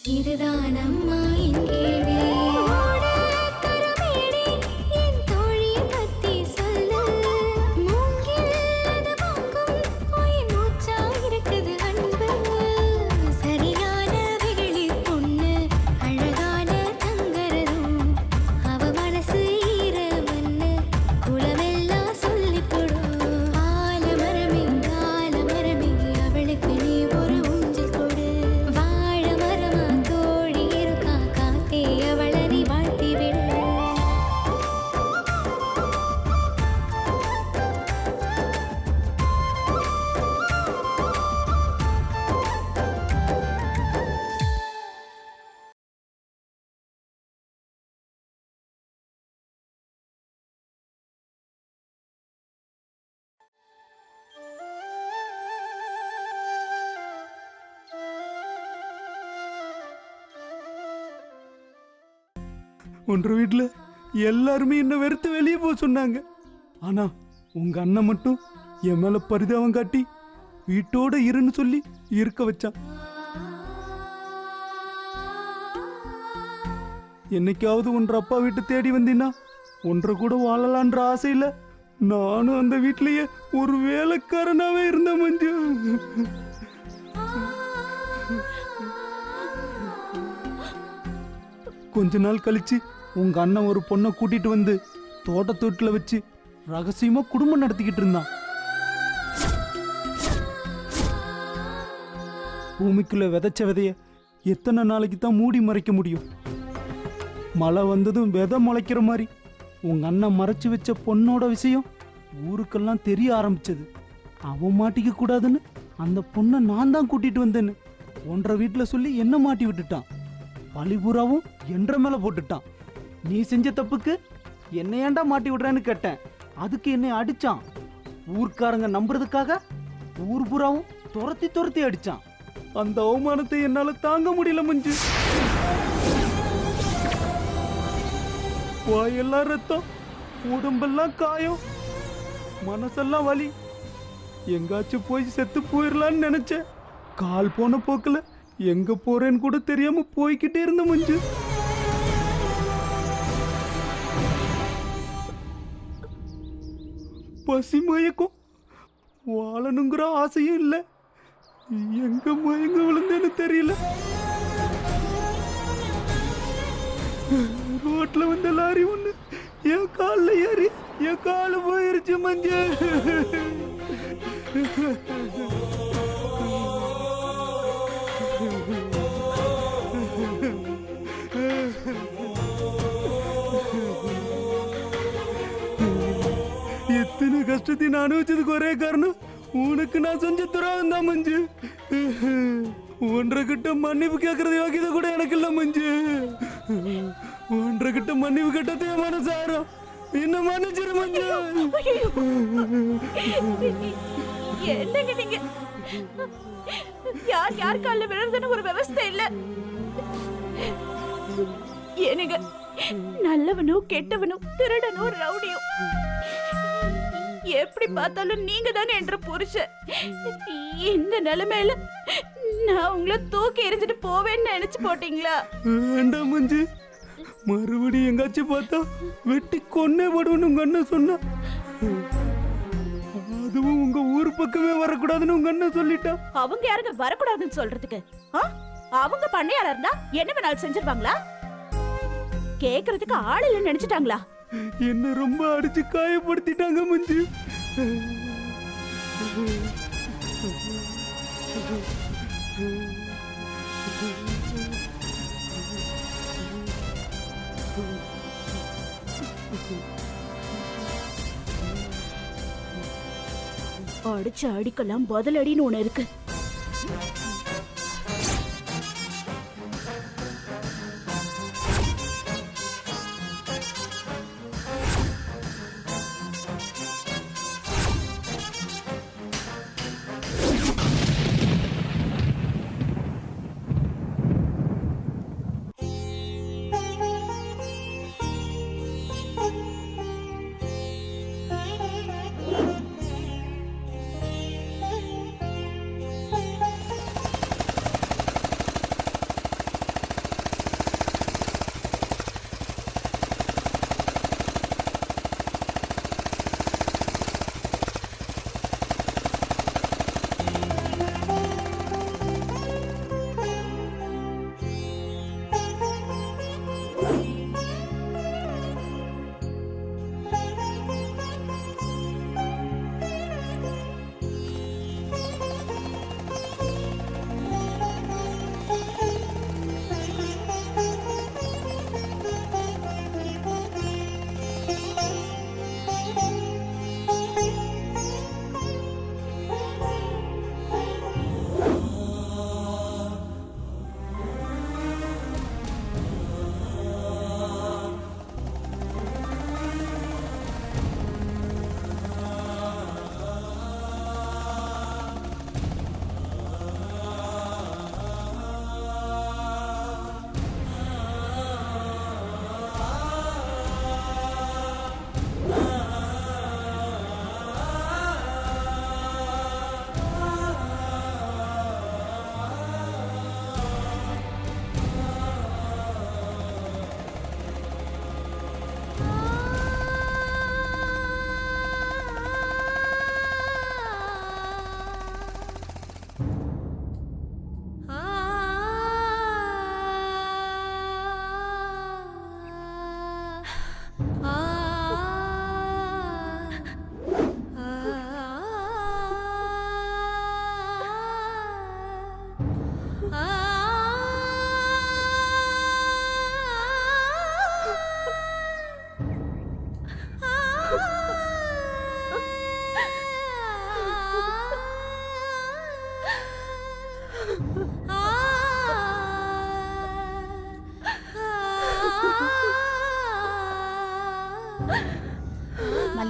இதுதான் அம்மா என் கேள்வி. கருமேனி என் தோழி பத்தி சொல்லு. மூங்கில் அது பொங்கும் உயிர் மூச்சா இருக்குது அன்பு. சரியான வெகுளி பொண்ணு அழகான தங்கரதும். அவ மனசு ஈரமண்ணு குலமெல்லாம் சொல்லிக் கொடு. ஆலமரமே ஆலமரமே அவளுக்கு நீ ஒரு ஊஞ்சல் கொடு. வாழ மரமா தோழி இருக்கா காத்தே அவளை நீ வாழ்த்தி விடு. ஒன்று வீட்டில் எல்லாருமே என்ன வெறுத்து வெளியே போக சொன்னாங்க. ஆனா உங்க அண்ணன் மட்டும் என் மேல பரிதாபம் காட்டி வீட்டோட இருன்னு சொல்லி இருக்க வச்சான். என்னைக்காவது ஒன்ற அப்பா வீட்டு தேடி வந்தீன்னா ஒன்றை கூட வாழலான்ற ஆசையில நானும் அந்த வீட்லயே ஒரு வேலைக்காரனாவே இருந்தேன் மஞ்சு. கொஞ்ச நாள் கழிச்சு உங்க அண்ணன் ஒரு பொண்ணை கூட்டிட்டு வந்து தோட்டத்தொட்டில் வச்சு ரகசியமா குடும்பம் நடத்திக்கிட்டு இருந்தான். பூமிக்குள்ள விதைச்ச விதைய எத்தனை நாளைக்கு தான் மூடி மறைக்க முடியும்? மழை வந்ததும் விதை முளைக்கிற மாதிரி உங்க அண்ணன் மறைச்சு வச்ச பொண்ணோட விஷயம் ஊருக்கெல்லாம் தெரிய ஆரம்பிச்சது. அவன் மாட்டிக்க கூடாதுன்னு அந்த பொண்ணை நான் தான் கூட்டிட்டு வந்தேன்னு ஒன்றரை வீட்டில் சொல்லி என்ன மாட்டி விட்டுட்டான். பழிபுறாவும் என்ற மேல போட்டுட்டான். நீ செஞ்ச தப்புக்கு என்ன ஏன்டா மாட்டி விடுறேன்னு கேட்டேன். அதுக்கு என்னை அடிச்சான். ஊர்க்காரங்க நம்புறதுக்காக ஊர் புறாவும் துரத்தி துரத்தி அடிச்சான். அந்த அவமானத்தை என்னால தாங்க முடியல மஞ்சு. வாயெல்லாம் ரத்தம், உடம்பெல்லாம் காயம், மனசெல்லாம் வலி. எங்காச்சும் போய் செத்து போயிடலான்னு நினைச்சேன். கால் போன போக்குல எங்க போறேன்னு கூட தெரியாம போய்கிட்டே இருந்த மஞ்சு. பசி மயக்கம், வாழணுங்கிற ஆசையும் இல்லை. எங்க மயங்க விழுந்தேன்னு தெரியல. ரோட்ல வந்த லாரி ஒண்ணு என் காலில் ஏறி என் காலு போயிருச்சு மஞ்சு. எத்தனை கஷ்டத்தை நான் அனுபவிச்சதுக்கு ஒரே காரணம் உனக்கு நான் செஞ்ச துரோகம் தான் மஞ்சு. ஒன்றரை கிட்ட மன்னிப்பு கேட்கறது யோகியதை கூட எனக்கு இல்ல மஞ்சு. ஒன்றரை கிட்ட மன்னிப்பு கேட்டதே மனசாரம். என்ன மன்னிச்சிரு மஞ்சு. என்னங்க நீங்க? யார் யார் கால்ல விழுறதுன்னு ஒரு விவஸ்தை இல்ல. ஏனுங்க, நல்லவனும் கெட்டவனும் திருடனும் ரவுடியும் எப்படி பார்த்தாலும் நீங்க தானே என்ற புருஷன். இந்த நிலைமையில நான் உங்களை தூக்கி எரிஞ்சிட்டு போவேன்னு நினைச்சு போட்டீங்களா? வேண்டாம் மஞ்சு, மறுபடியும் எங்காச்சும் பார்த்தா வெட்டி கொன்னே போடுவேன்னு உங்க அண்ணன் சொன்னா. அதுவும் உங்க ஊர் பக்கமே வரக்கூடாதுன்னு உங்க அண்ணன் சொல்லிட்டா. அவங்க யாருங்க வரக்கூடாதுன்னு சொல்றதுக்கு? அவங்க பண்ணையாரா இருந்தா என்ன வேணாலும் செஞ்சிருவாங்களா? கேக்குறதுக்கு ஆள் இல்லைன்னு நினைச்சிட்டாங்களா? என்ன ரொம்ப அடிச்சு காயப்படுத்திட்டாங்க மஞ்சு. அடிச்சு அடிக்கலாம் பதிலடின்னு ஒண்ணு இருக்கு.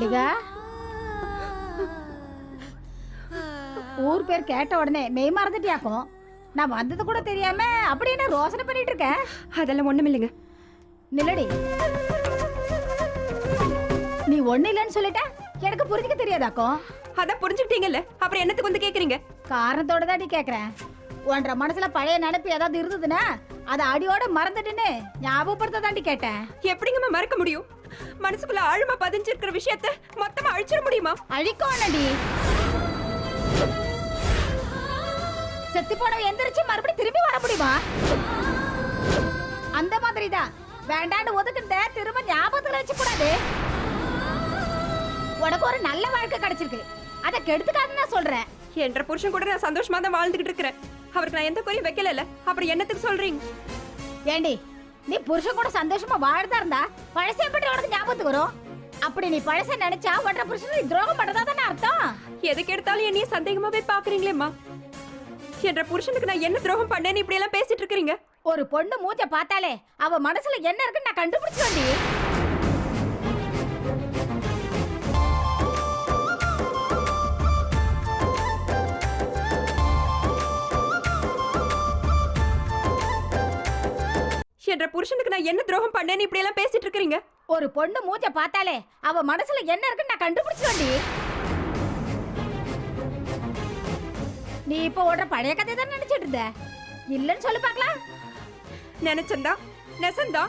மல்லிகா, ஊர் பேர் கேட்ட உடனே மெய் மறந்துட்டியாக்கும். நான் வந்தது கூட தெரியாம அப்படி என்ன ரோசனை பண்ணிட்டு இருக்க? அதெல்லாம் ஒண்ணும் இல்லைங்க. நில்லடி. நீ ஒண்ணு இல்லைன்னு சொல்லிட்ட எனக்கு புரிஞ்சுக்க தெரியாதாக்கும். அதான் புரிஞ்சுக்கிட்டீங்கல்ல, அப்புறம் என்னத்துக்கு வந்து கேக்குறீங்க? காரணத்தோட தான் கேக்குறேன். உன்ற மனசுல பழைய நினைப்பு ஏதாவது இருந்ததுன்னா அதை அடியோட மறந்துட்டுன்னு ஞாபகப்படுத்த தாண்டி கேட்டேன். எப்படிங்கம்மா மறக்க முடியும்? மனசுக்குள்ள ஆழமா பதிஞ்சிருக்கிற விஷயத்த மொத்தமா அழிச்சிட முடியுமா? அழிக்கோனடி. செத்து போனவ எந்திரிச்சு மறுபடியும் திரும்பி வர முடியுமா? அந்த மாதிரி தான் வேண்டான்னு ஒதுக்கிட்ட திரும்ப ஞாபகத்துல வச்சு கூடாது. உனக்கு ஒரு நல்ல வாழ்க்கை கிடைச்சிருக்கு, அதை கெடுத்துக்காதுன்னு நான் சொல்றேன். என்ற புருஷன் கூட நான் சந்தோஷமா தான் வாழ்ந்துகிட்டு இருக்கிறேன். அவருக்கு நான் எந்த குறையும் வைக்கல. அப்புறம் என்னத்துக்கு சொல்றீங்க? ஏண்டி, நீ புருஷன் கூட சந்தோஷமா வாழ்தா இருந்தா பழசை பற்றி உனக்கு ஞாபகத்துக்கு வரும். அப்படி நீ பழச நினைச்சா உன்ற புருஷன் நீ துரோகம் பண்றதா தானே அர்த்தம். எதுக்கு எடுத்தாலும் என்னைய சந்தேகமாவே பாக்குறீங்களேம்மா. என்ற புருஷனுக்கு நான் என்ன துரோகம் பண்ணேன்னு இப்படி எல்லாம் பேசிட்டு இருக்கீங்க? ஒரு பொண்ணு மூஞ்ச பார்த்தாலே அவ மனசுல என்ன இருக்குன்னு நான் கண்டுபிடிச்சேன்டி. என்ற புருஷனுக்கு நான் என்ன துரோகம் பண்ணேன்னு இப்படி எல்லாம் பேசிட்டு இருக்கீங்க? ஒரு பொண்ணு மூஞ்ச பார்த்தாலே அவ மனசுல என்ன இருக்குன்னு நான் கண்டுபிடிச்சேன்டி. நீ இப்ப ஓடுற பழைய கதை தான் நினைச்சிட்டு இருந்த. இல்லன்னு சொல்லி பார்க்கலாம். நினைச்சந்தா நெசந்தா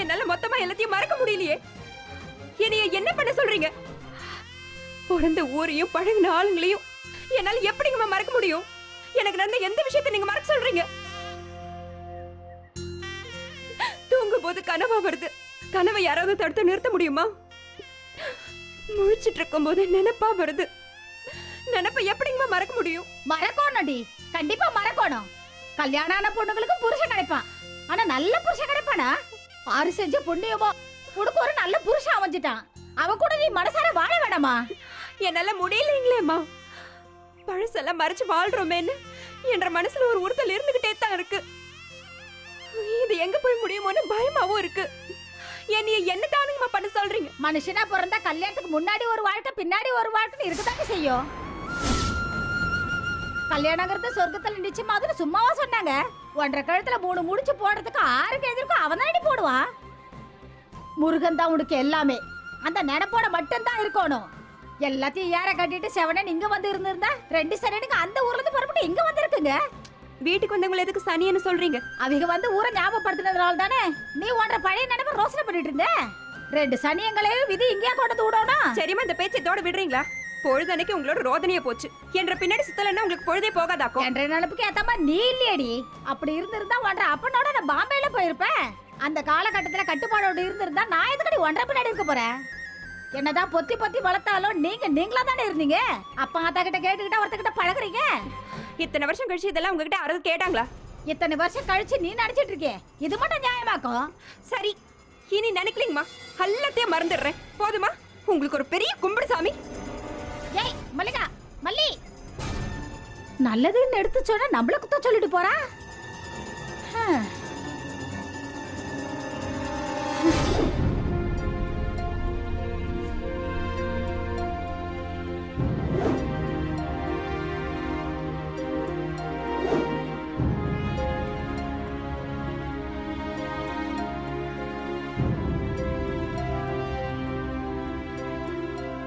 என்னால மொத்தமா எல்லாத்தையும் மறக்க முடியலையே. என்னைய என்ன பண்ண சொல்றீங்க? பிறந்த ஊரையும் பழகின ஆளுங்களையும் என்னால எப்படிங்கம்மா மறக்க முடியும்? எனக்கு நடந்த எந்த விஷயத்தை நீங்க மறக்க சொல்றீங்க? தூங்கும் போது கனவா வருது. கனவை யாராவது தடுத்து நிறுத்த முடியுமா? முழிச்சிட்டு இருக்கும் போது நினைப்பா வருது. நினைப்ப எப்படிங்கம்மா மறக்க முடியும்? மறக்கணும்டி, கண்டிப்பா மறக்கணும். கல்யாணம் ஆன பொண்ணுங்களுக்கு புருஷன் கிடைப்பான், ஆனா நல்ல புருஷன் கிடைப்பானா? ஆறு செஞ்ச புண்ணியமோ உனக்கு ஒரு நல்ல புருஷன் அமைஞ்சிட்டான். அவன் கூட நீ மனசார வாழ வேணாமா? என்னால முடியலைங்களேம்மா. பழசெல்லாம் மறைச்சு வாழ்றோமேன்னு என்ற மனசுல ஒரு உறுத்தல் இருந்துகிட்டே தான் இருக்கு. இது எங்க போய் முடியுமோன்னு பயமாவும் இருக்கு. என்னைய என்ன தானுங்கம்மா பண்ண சொல்றீங்க? மனுஷனா பிறந்தா கல்யாணத்துக்கு முன்னாடி ஒரு வாழ்க்கை பின்னாடி ஒரு வாழ்க்கைன்னு இருக்குதாங்க செய்யும். கல்யாணங்கிறது சொர்க்கத்துல நிச்சயமாதுன்னு சும்மாவா சொன்னாங்க? ஒன்றரை கழுத்துல 3 முடிச்சு போடுறதுக்கு 6 எதிர்க்கும் அவன் தான் போடுவான். முருகன் தான் உனக்கு எல்லாமே. அந்த நினைப்போட மட்டும்தான் இருக்கணும். எல்லாத்தையும் ஏற கட்டிட்டு செவனன் இங்க வந்து இருந்திருந்தா 2 சனியனுக்கு அந்த ஊர்ல இருந்து புறப்பட்டு இங்க வந்திருக்குங்க. வீட்டுக்கு வந்தவங்களை எதுக்கு சனியன்னு சொல்றீங்க? அவங்க வந்து ஊரை ஞாபகப்படுத்தினதுனால தானே நீ ஒன்ற பழைய நினைப்ப ரோசனை பண்ணிட்டு இருந்த. 2 சனியங்களையும் விதி இங்கேயா கொண்டு விடணும். சரிம்மா, இந்த பேச்சை இதோட விடுறீங்களா? பொழுதனைக்கு உங்களோட ரோதனையே போச்சு. என்ற பின்னாடி சுத்தலன்னா உங்களுக்கு பொழுதே போகாதாக்கும். என்ற நினைப்புக்கு ஏத்த மாதிரி நீ இல்லையடி. அப்படி இருந்திருந்தா ஒன்ற அப்பனோட நான் பாம்பேல போயிருப்பேன். அந்த காலகட்டத்துல கட்டுப்பாடோட இருந்திருந்தா நான் எதுக்கடி ஒன்றரை பின்னாடி இருக்க போறேன்? என்னதான் பொத்தி பொத்தி வளர்த்தாலும் நீங்களா தானே இருந்தீங்க. அப்பா ஆத்தா கிட்ட கேட்டுக்கிட்ட ஒருத்தகிட்ட பழகுறீங்க. இத்தனை வருஷம் கழிச்சு இதெல்லாம் உங்ககிட்ட யாராவது கேட்டாங்களா? இத்தனை வருஷம் கழிச்சு நீ நினைச்சிட்டு இருக்கே, இது மட்டும் நியாயமாக்கும்? சரி, இனி நினைக்கலீங்கம்மா. எல்லாத்தையும் மறந்துடுறேன். போதுமா? உங்களுக்கு ஒரு பெரிய கும்பிடு சாமி. ஏய் மல்லிகா, மல்லி, நல்லதுன்னு எடுத்து சொன்னா நம்மள குத்த சொல்லிட்டு போறா.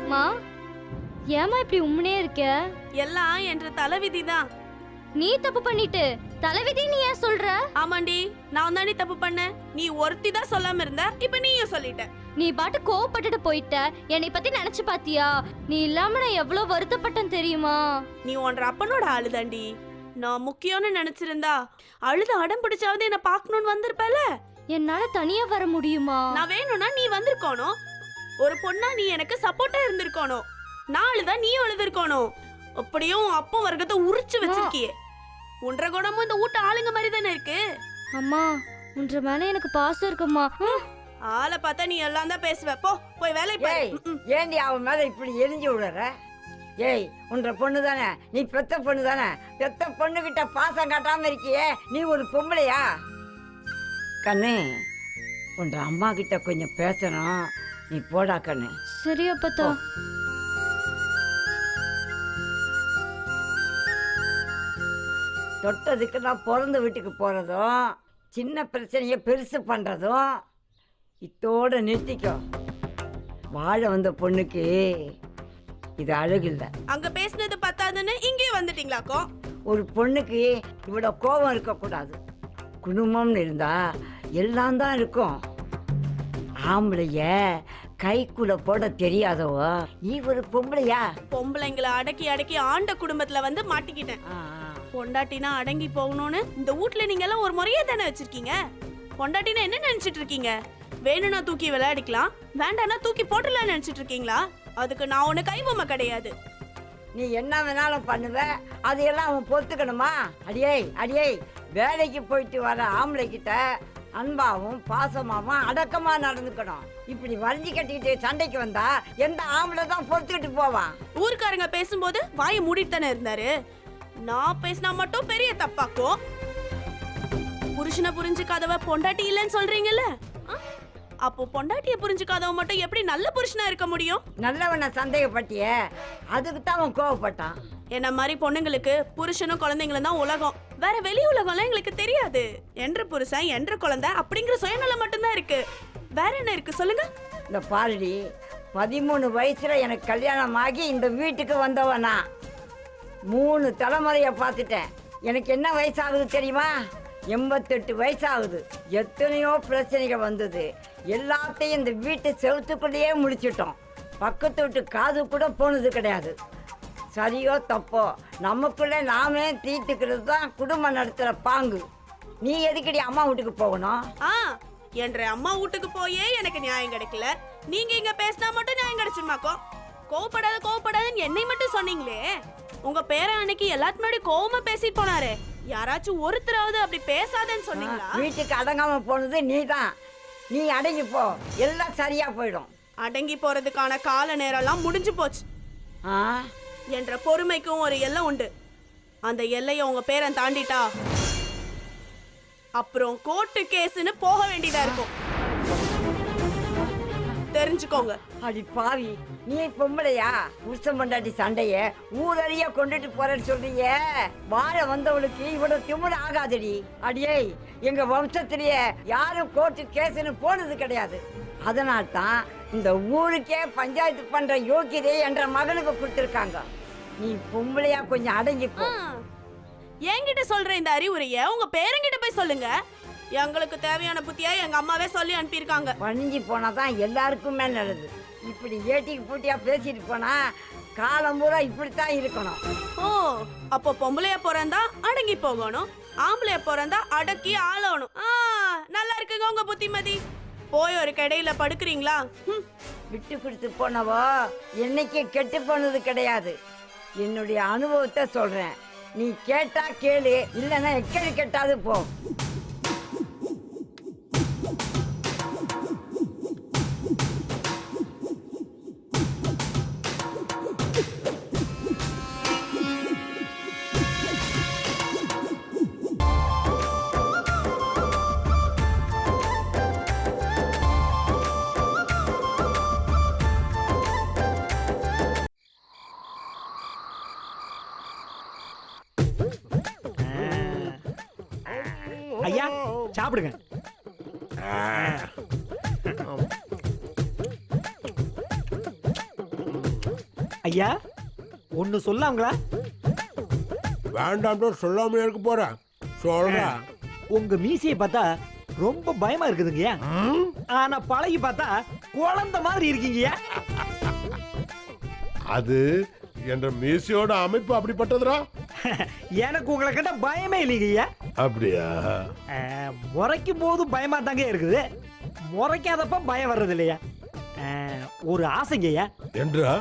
மா, ஏமா இப்படி உம்முனே இருக்க? எல்லாம் என்ற தலைவிதி தான். நீ தப்பு பண்ணிட்டு தலைவிதி நீ ஏன் சொல்ற? ஆமாண்டி, நான் தானே தப்பு பண்ணேன். நீ ஒருத்தி தான் சொல்லாம இருந்த, இப்ப நீயும் சொல்லிட்ட. நீ பாட்டு கோவப்பட்டுட்டு போயிட்ட. என்னை பத்தி நினைச்சு பாத்தியா? நீ இல்லாம நான் எவ்வளவு வருத்தப்பட்டேன் தெரியுமா? நீ ஒன்ற அப்பனோட ஆளுதாண்டி. நான் முக்கியம்னு நினைச்சிருந்தா அழுது அடம் பிடிச்சாவது என்ன பாக்கணும்னு வந்திருப்பல. என்னால தனியா வர முடியுமா? நான் வேணும்னா நீ வந்திருக்கணும். ஒரு பொண்ணா நீ எனக்கு சப்போர்ட்டா இருந்திருக்கணும். நான் அழுதா நீ அழுதுருக்கணும். அப்படியும் அப்போ வர்க்கத்தை உரிச்சு வச்சிருக்கியே. உன்ற குணமும் இந்த வீட்டு ஆளுங்க மாதிரி தானே இருக்கு. அம்மா, உன்ற மேல எனக்கு பாசம் இருக்குமா. ஆளை பார்த்தா நீ எல்லாம் தான் பேசுவ. போ, போய் வேலை பாரு. ஏண்டி அவன் மேல இப்படி எரிஞ்சு விடுற? ஏய், உன்ற பொண்ணு தானே, நீ பெத்த பொண்ணு தானே. பெத்த பொண்ணு கிட்ட பாசம் காட்டாம இருக்கியே, நீ ஒரு பொம்பளையா? கண்ணு, உன்ற அம்மா கிட்ட கொஞ்சம் பேசணும். நீ போடா கண்ணு. சரி அப்பத்தா. தொட்டதுக்கு நான் பிறந்த வீட்டுக்கு போகிறதும் சின்ன பிரச்சனையை பெருசு பண்ணுறதும் இத்தோட நிறுத்திக்கோ. வாழ வந்த பொண்ணுக்கு இது அழகில்லை. அங்க பேசினது பத்தாதுன்னு இங்கே வந்துட்டீங்களாக்கோ? ஒரு பொண்ணுக்கு இவ்வளோ கோபம் இருக்கக்கூடாது. குடும்பம்னு இருந்தா எல்லாம் தான் இருக்கும். ஆம்பளைய கைக்குள்ள போட தெரியாதவோ நீ ஒரு பொம்பளையா? பொம்பளைங்களை அடக்கி அடக்கி ஆண்ட குடும்பத்துல வந்து மாட்டிக்கிட்டேன். பொண்டாட்டினா அடங்கி போகணும்னு இந்த வீட்ல நீங்க எல்லாம் ஒரு முறையே தானே வச்சிருக்கீங்க. பொண்டாட்டினா என்ன நினைச்சிட்டு இருக்கீங்க? வேணும்னா தூக்கி விளையாடிக்கலாம், வேண்டாம்னா தூக்கி போட்டுலாம் நினைச்சிட்டு இருக்கீங்களா? அதுக்கு நான் ஒண்ணு கைபொம்மை கிடையாது. நீ என்ன வேணாலும் பண்ணுவ, அதையெல்லாம் அவன் பொறுத்துக்கணுமா? அடியே வேலைக்கு போயிட்டு வர ஆம்பளை கிட்ட அன்பாவும் பாசமாவும் அடக்கமா நடந்துக்கணும். இப்படி வரைஞ்சி கட்டிக்கிட்டு சண்டைக்கு வந்தா எந்த ஆம்பளை தான் பொறுத்துக்கிட்டு போவான்? ஊர்க்காரங்க பேசும்போது வாயை மூடிட்டு தானே இருந்தாரு. நான் பேசினா மட்டும் பெரிய தப்பாக்கும். புருஷனை புரிஞ்சுக்காதவ பொண்டாட்டி இல்லைன்னு சொல்றீங்கல்ல, அப்போ பொண்டாட்டிய புரிஞ்சுக்காதவ மட்டும் எப்படி நல்ல புருஷனா இருக்க முடியும்? நல்லவனை சந்தேகப்பட்டிய, அதுக்கு தான் அவன் கோவப்பட்டான். என்ன மாதிரி பொண்ணுங்களுக்கு புருஷனும் குழந்தைங்களும் தான் உலகம், வேற வெளி உலகம்லாம் எங்களுக்கு தெரியாது. என்ற புருஷன் என்ற குழந்தை அப்படிங்கிற சுயநலம் மட்டும்தான் இருக்கு. வேற என்ன இருக்கு சொல்லுங்க? இந்த பாருடி, 13 வயசுல எனக்கு கல்யாணம் ஆகி இந்த வீட்டுக்கு வந்தவனா 3 தலைமுறைய பார்த்துட்டேன். எனக்கு என்ன வயசாகுது தெரியுமா? 88 வயசாகுது. எத்தனையோ பிரச்சனைகள் வந்தது, எல்லாத்தையும் இந்த வீட்டு செவத்துக்குள்ளேயே முடிச்சிட்டோம். பக்கத்து வீட்டு காது கூட போனது கிடையாது. சரியோ தப்போ நமக்குள்ளே நாமே தீர்த்துக்கிறது தான் குடும்பம் நடத்துகிற பாங்கு. நீ எதுக்கடி அம்மா வீட்டுக்கு போகணும்? என்ற அம்மா வீட்டுக்கு போயே எனக்கு நியாயம் கிடைக்கல, நீங்க இங்க பேசினா மட்டும் நியாயம் கிடைச்சுமாக்கோ? கோவப்படாதுன்னு என்னை மட்டும் சொன்னீங்களே. உங்க பேரன் அன்னைக்கு எல்லாத்து முன்னாடி கோவமா பேசிட்டு போனாரு. யாராச்சும் ஒருத்தராவது அப்படி பேசாதேன்னு சொன்னீங்களா? வீட்டுக்கு அடங்காம போனது நீதான். நீ அடங்கி போ, எல்லாம் சரியா போயிடும். அடங்கி போறதுக்கான கால நேரம்லாம் முடிஞ்சு போச்சு. என்ற பொறுமைக்கும் ஒரு எல்லை உண்டு. அந்த எல்லையை உங்க பேரன் தாண்டிட்டா அப்புறம் கோர்ட்டு கேஸ்னு போக வேண்டியதா இருக்கும். தெரிஞ்சுக்கோங்க. அடி பாவி, நீ பொம்பளையா? புருஷன் பொண்டாட்டி சண்டைய ஊரறிய கொண்டுட்டு போறேன்னு சொல்றீங்க. வாழ வந்தவளுக்கு இவ்வளவு திமிரு ஆகாதடி. அடியே, எங்க வம்சத்திலேயே யாரும் கோர்ட்டு கேஸ்னு போனது கிடையாது. அதனால்தான் இந்த ஊருக்கே பஞ்சாயத்து பண்ற யோகியதை என்ற மகனுக்கு கொடுத்திருக்காங்க. நீ பொம்பளையா கொஞ்சம் அடங்கி போ. என்கிட்ட சொல்ற இந்த அறிவுரைய உங்க பேரங்கிட்ட போய் சொல்லுங்க. எங்களுக்கு தேவையான புத்தியா எங்க அம்மாவே சொல்லி அனுப்பியிருக்காங்க. பணிஞ்சு போனாதான் எல்லாருக்குமே நல்லது. இப்படி ஏட்டிக்கு பூட்டியா பேசிட்டு போனா காலம் பூரா இப்படித்தான் இருக்கணும். ஓ, அப்போ பொம்பளைய பிறந்தா அடங்கி போகணும், ஆம்பளைய பிறந்தா அடக்கி ஆளணும். நல்லா இருக்குங்க உங்க புத்திமதி. போய் ஒரு கடையில படுக்கிறீங்களா? விட்டு கொடுத்து போனவோ என்னைக்கு கெட்டு போனது கிடையாது. என்னுடைய அனுபவத்தை சொல்றேன். நீ கேட்டா கேளு, இல்லைன்னா எக்கடி கெட்டாது போ. ஐயா சாப்பிடுங்க. ஐயா ஒன்னு சொல்லாங்களா? வேண்டாம் சொல்லாம இருக்க போறேன். சொல்றா. உங்க மீசையை பார்த்தா ரொம்ப பயமா இருக்குதுங்கய்யா. ஆனா பழகி பார்த்தா குழந்தை மாதிரி இருக்கீங்கய்யா. அது என்ற மீசையோட அமைப்பு அப்படிப்பட்டதுடா. எனக்கு உங்களை கேட்டா பயமே இல்லைங்கய்யா. அப்படியா? முறைக்கும் போது பயமா தாங்க இருக்குது, முறைக்காதப்ப பயம் வர்றது இல்லையா. ஒரு ஆசைங்கய்யா. என்றா?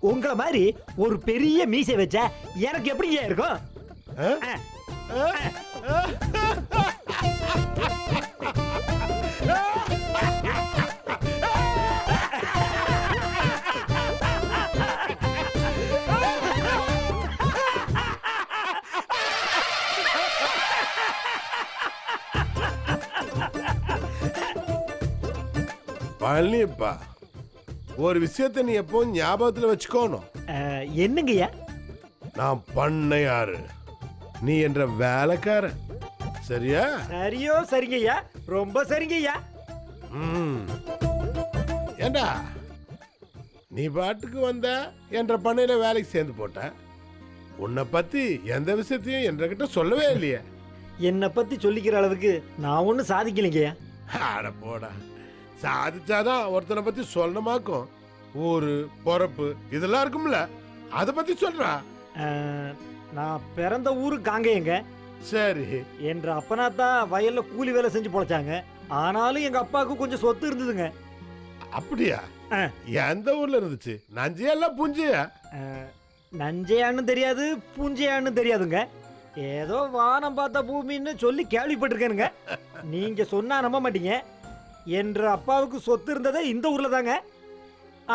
உங்களை மாதிரி ஒரு பெரிய மீசை வச்சா எனக்கு எப்படிங்க இருக்கும்? பழனிப்பா, ஒரு விஷயத்தை நீ எப்பவும் ஞாபகத்துல வச்சுக்கோணும். என்னங்கய்யா? நான் பண்ணையாரு, நீ என்ற வேலைக்காரன். சரியா? சரியோ சரிங்கய்யா, ரொம்ப சரிங்கய்யா. ஏண்டா நீ பாட்டுக்கு வந்த என்ற பண்ணையில வேலைக்கு சேர்ந்து போட்ட. உன்னை பத்தி எந்த விஷயத்தையும் என்கிட்ட சொல்லவே இல்லையே. என்னை பத்தி சொல்லிக்கிற அளவுக்கு நான் ஒன்றும் சாதிக்கலைங்கய்யா. அட போடா, சாதிச்சாதான் ஒருத்தனை பத்தி சொல்லணுமாக்கும். ஊரு பொறப்பு இதெல்லாம் இருக்கும்ல, அதை பத்தி சொல்றா. நான் பிறந்த ஊரு காங்கேயங்க. சரி. என்ற அப்பனாத்தான் வயல்ல கூலி வேலை செஞ்சு பொழைச்சாங்க. ஆனாலும் எங்க அப்பாவுக்கு கொஞ்சம் சொத்து இருந்ததுங்க. அப்படியா? எந்த ஊர்ல இருந்துச்சு? நஞ்சியா இல்ல புஞ்சியா? நஞ்சையான்னு தெரியாது, பூஞ்சையான்னு தெரியாதுங்க. ஏதோ வானம் பார்த்த பூமின்னு சொல்லி கேள்விப்பட்டிருக்கேனுங்க. நீங்க சொன்னா நம்ப மாட்டீங்க. என்ற அப்பாவுக்கு சொத்து இருந்ததே இந்த ஊர்ல தாங்க.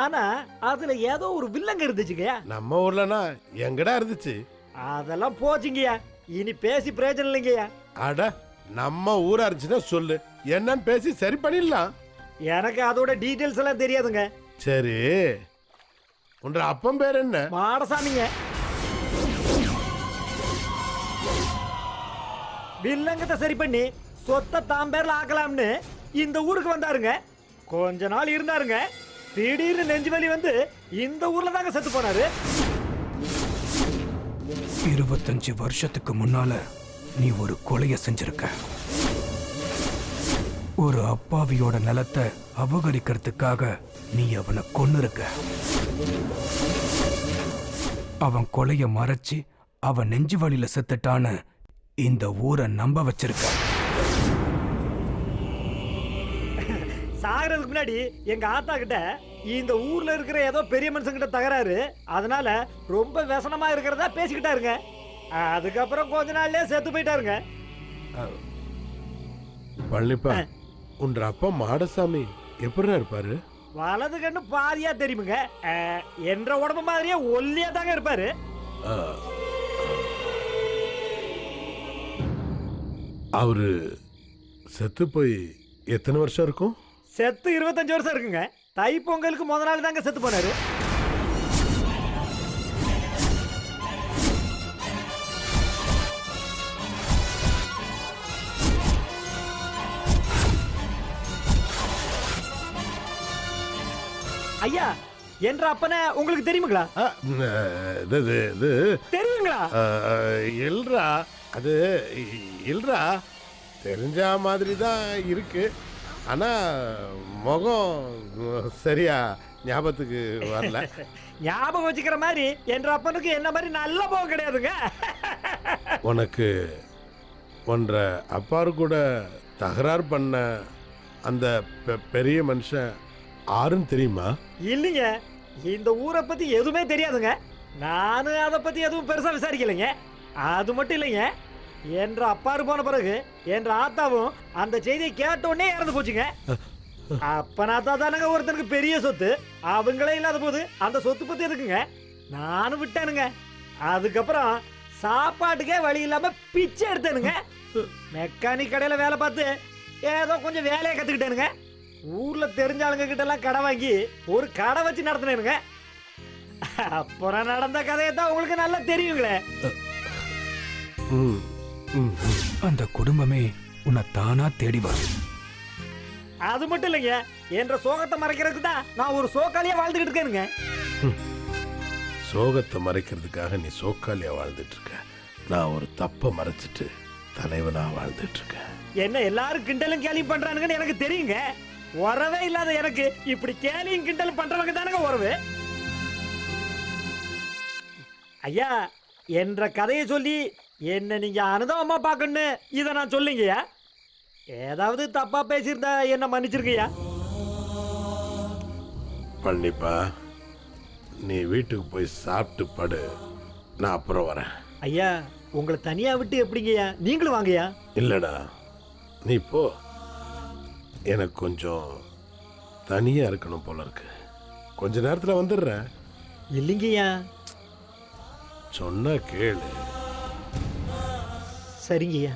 ஆனா அதுல ஏதோ ஒரு வில்லங்க இருந்துச்சுங்க. நம்ம ஊர்லனா எங்கடா இருந்துச்சு? அதெல்லாம் போச்சுங்கய்யா. இனி பேசி பிரயோஜனம் இல்லைங்கய்யா. அட, நம்ம ஊரா இருந்துச்சுன்னா சொல்லு, என்னன்னு பேசி சரி பண்ணிடலாம். எனக்கு அதோட டீடைல்ஸ் எல்லாம் தெரியாதுங்க. சரி, உன்ற அப்பன் பேர் என்ன? மாடசாமிங்க. வில்லங்கத்தை சரி பண்ணி சொத்தை தாம் பேர்ல ஆக்கலாம்னு இந்த ஊருக்கு வந்தாருங்க. கொஞ்ச நாள் இருந்தாருங்க. திடீர்னு நெஞ்சு வலி வந்து இந்த ஊர்ல தாங்க செத்து போனாரு. 25 வருஷத்துக்கு முன்னால நீ ஒரு கொலைய செஞ்சிருக்க. ஒரு அப்பாவியோட நிலத்தை அபகரிக்கிறதுக்காக நீ அவனை கொன்னிருக்க. அவன் கொலைய மறைச்சு அவன் நெஞ்சு வலியில செத்துட்டான்னு இந்த ஊரை நம்ப வச்சிருக்க. சாகிறதுக்கு முன்னாடி எங்க ஆத்தா கிட்ட இந்த ஊர்ல இருக்கிற ஏதோ பெரிய மனுஷங்கிட்ட தகராறு, அதனால ரொம்ப व्यसனமா இருக்கிறதா பேசிக்கிட்டாருங்க. அதுக்கப்புறம் கொஞ்ச நாள்லயே செத்து போயிட்டாருங்க. பழனிப்பா, உன்ற அப்பா மாடசாமி எப்படிடா இருப்பாரு? வலது கண்ணு பாதியா தெரியுமுங்க. என்ற உடம்பு மாதிரியே ஒல்லியா தாங்க இருப்பாரு. அவரு செத்து போய் எத்தனை வருஷம் இருக்கும்? செத்து 25 வருஷம் இருக்குங்க. தை பொங்கலுக்கு முத நாள் தாங்க செத்து போனாரு. ஐயா, என்ற அப்பனை உங்களுக்கு தெரியுங்களா? தெரியுங்களா? இல்லரா, அது இல்லரா, தெரிஞ்ச மாதிரி தான் இருக்கு. ஆனா முகம் சரியா ஞாபகத்துக்கு வரல. ஞாபகம் வச்சுக்கிற மாதிரி என்ற அப்பனுக்கு என்ன மாதிரி நல்ல முகம் கிடையாதுங்க. உனக்கு ஒன்ற அப்பாரு கூட தகராறு பண்ண அந்த பெரிய மனுஷன் ஆறுன்னு தெரியுமா? இல்லைங்க, இந்த ஊரை பத்தி எதுவுமே தெரியாதுங்க. நானும் அதை பத்தி எதுவும் பெருசா விசாரிக்கலைங்க. அது மட்டும் இல்லைங்க, என்ற அப்பாரு போன பிறகு என்ற ஆத்தாவும் அந்த செய்தியை கேட்டோடனே இறந்து போச்சுங்க. அப்பனாத்தா தானுங்க ஒருத்தனுக்கு பெரிய சொத்து. அவங்களே இல்லாத போது அந்த சொத்து பத்தி எதுக்குங்க? நானும் விட்டேனுங்க. அதுக்கப்புறம் சாப்பாட்டுக்கே வழி இல்லாம பிச்சை எடுத்தேனுங்க. மெக்கானிக் கடையில வேலை பார்த்து ஏதோ கொஞ்சம் வேலையை கத்துக்கிட்டேனுங்க. ஊர்ல தெரிஞ்ச ஆளுங்க கிட்ட எல்லாம் கடை வாங்கி ஒரு கடை வச்சு நடத்தினேனுங்க. அப்புறம் நடந்த கதையை தான் உங்களுக்கு நல்லா தெரியுங்களே. அந்த குடும்பமே உன்னை தானா தேடி வரும். அது மட்டும் இல்லைங்க, என்ற சோகத்தை மறைக்கிறதுக்கு தான் நான் ஒரு சோக்காலியா வாழ்ந்துகிட்டு இருக்கேனுங்க. சோகத்தை மறைக்கிறதுக்காக நீ சோக்காலியா வாழ்ந்துட்டு இருக்க. நான் ஒரு தப்பை மறைச்சிட்டு தலைவனா வாழ்ந்துட்டு இருக்கேன். என்ன எல்லாரும் கிண்டலும் கேலியும் பண்றானுங்கன்னு எனக்கு தெரியுங்க. உறவே இல்லாத எனக்கு இப்படி கேலியும் கிண்டலும் பண்றவங்க தானுங்க உறவு. ஐயா, என்ற கதையை சொல்லி என்ன நீங்க அனுதாபமா பார்க்கணும்னு இதை நான் சொல்லுங்கய்யா. ஏதாவது தப்பா பேசியிருந்தா என்ன மன்னிச்சிருக்கய்யா. பழனிப்பா, நீ வீட்டுக்கு போய் சாப்பிட்டு படு, நான் அப்புறம் வரேன். ஐயா, உங்களை தனியா விட்டு எப்படிங்கய்யா? நீங்களும் வாங்கய்யா. இல்லடா, நீ போ. எனக்கு கொஞ்சம் தனியா இருக்கணும் போல இருக்கு. கொஞ்ச நேரத்துல வந்துடுறேன். இல்லைங்கய்யா. சொன்னா கேளு. சரிங்கய்யா.